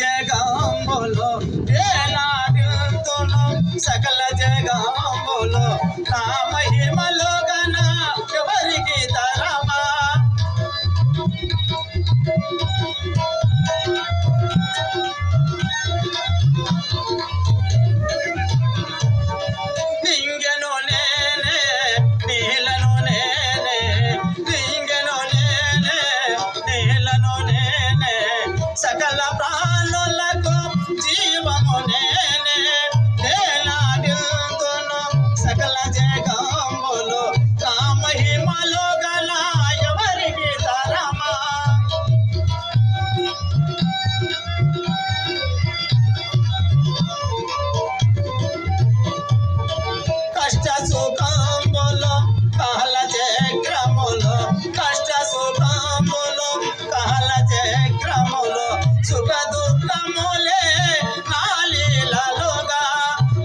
జగంబులు ఏనాడుతును సకల జగంబులు నా మహిమలో గన ఎవరికి తరమా నింగెను నేనే నీలను నేనే నింగెను నేనే నీలను నేనే సకల ప్రాణులకు జీవము నేనే నేలాడుతును సకల జగంబులు నా మహిమలో గల ఎవరికి తరమా కష్ట సుఖములు కాల చక్రములు కష్ట సుఖములు కాల చక్రములు సుఖ దుఃఖములే నాలీలలుగా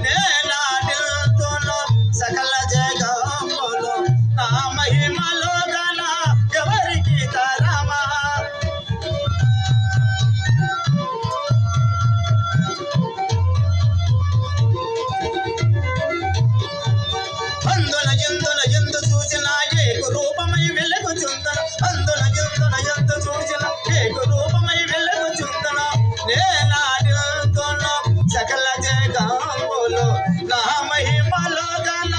నేలాడుతును సకల జగములు నా మహిమలో గల ఎవరికి తరమా అందున ఎందు చూసిన ఏకు రూపమై వెలుగుచుందను అందున ఎందు చూసిన ఏకు రూపమై వెలుగుచుందను నేనాడుతును సకల జగంబులు నా మహిమలో గల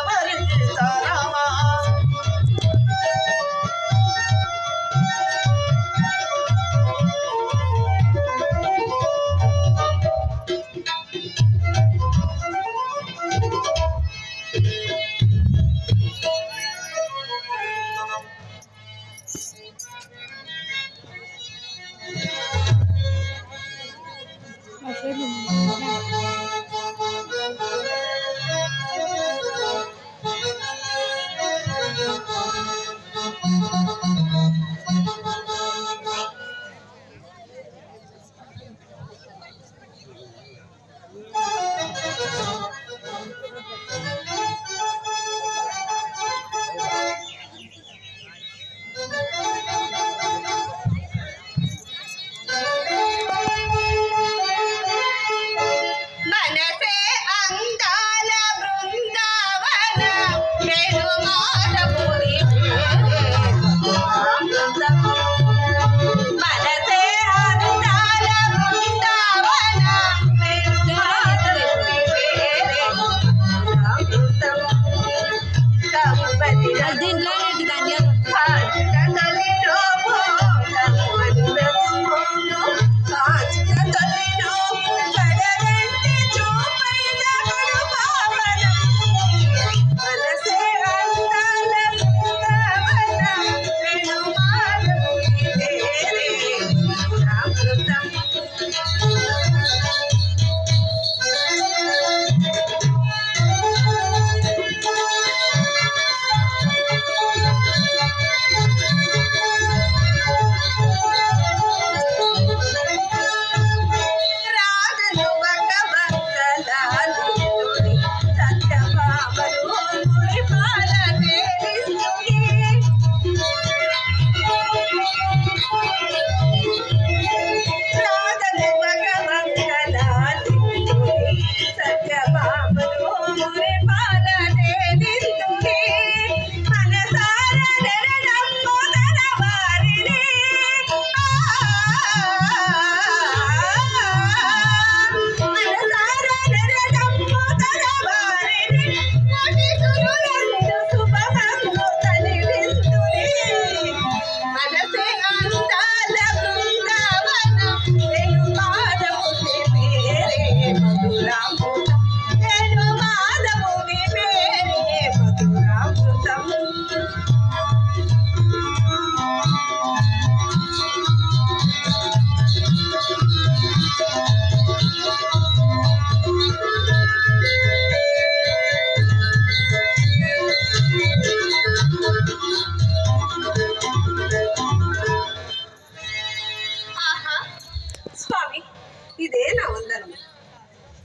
ఎవరికి తరమా మనసే అందాల బృందావన వేణుమాధవుని మనసే అందాల బృందావన వేణుమాధవుని దీంట్లో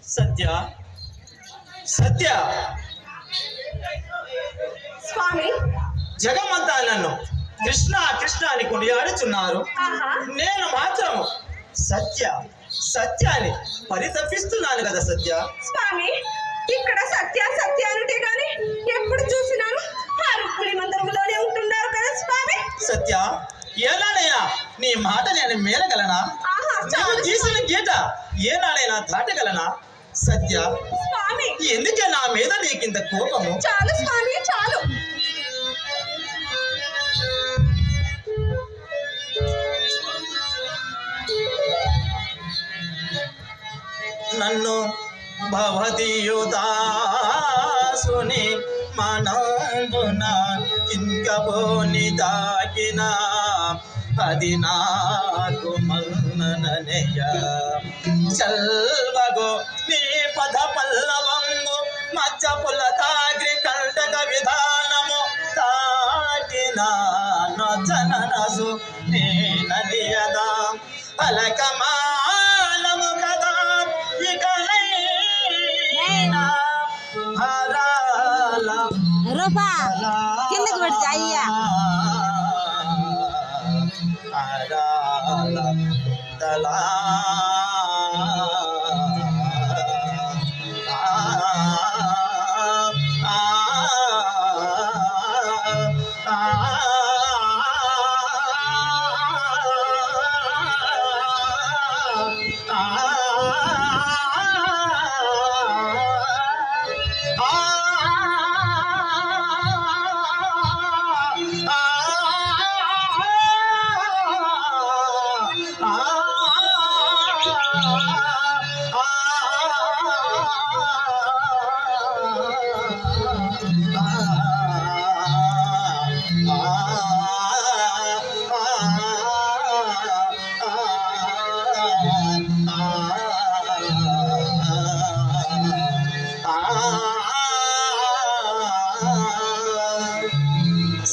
సత్య సత్య స్వామి జగమంతా నన్ను కృష్ణ కృష్ణ అని కొనియాడుచున్నారు. నేను మాత్రము సత్య సత్యాన్ని పరితపిస్తున్నాను కదా సత్య. స్వామి ఇక్కడ సత్య సత్య అనుటే గాని ఎప్పుడు చూసినాను ఆ రుక్మిణి మందిరంలోనే ఉంటున్నారు కదా స్వామి. సత్య, ఏనాడైనా నీ మాట నేను మేలగలనా? ఆహా నీవు చాలు తీసిన గీత ఏనాడైనా దాటగలనా? సత్య, స్వామి, ఎందుకే నా మీద నీకింత కోపము? చాలు స్వామి చాలు. నన్ను భవదీయుదాసుని మనంబున ఇంకబోని దాకిన అది నాకు మన్నననయ చల్వగో నీ పద పల్లవంగు మచ్చ పుల తాగ్రి కంటక విధానము తాకిన నచనసు నేననియదా అలకమాలము కదా ఇకనైనా హరాల రూపా కిందకి పడి అయ్యా హరాల తలా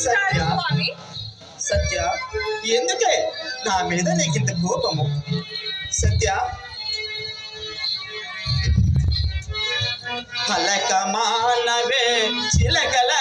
సత్య, స్వామి సత్య, ఎందుకే నా మీద నీకింత కోపము? సత్య, పలక మానవే చిలకల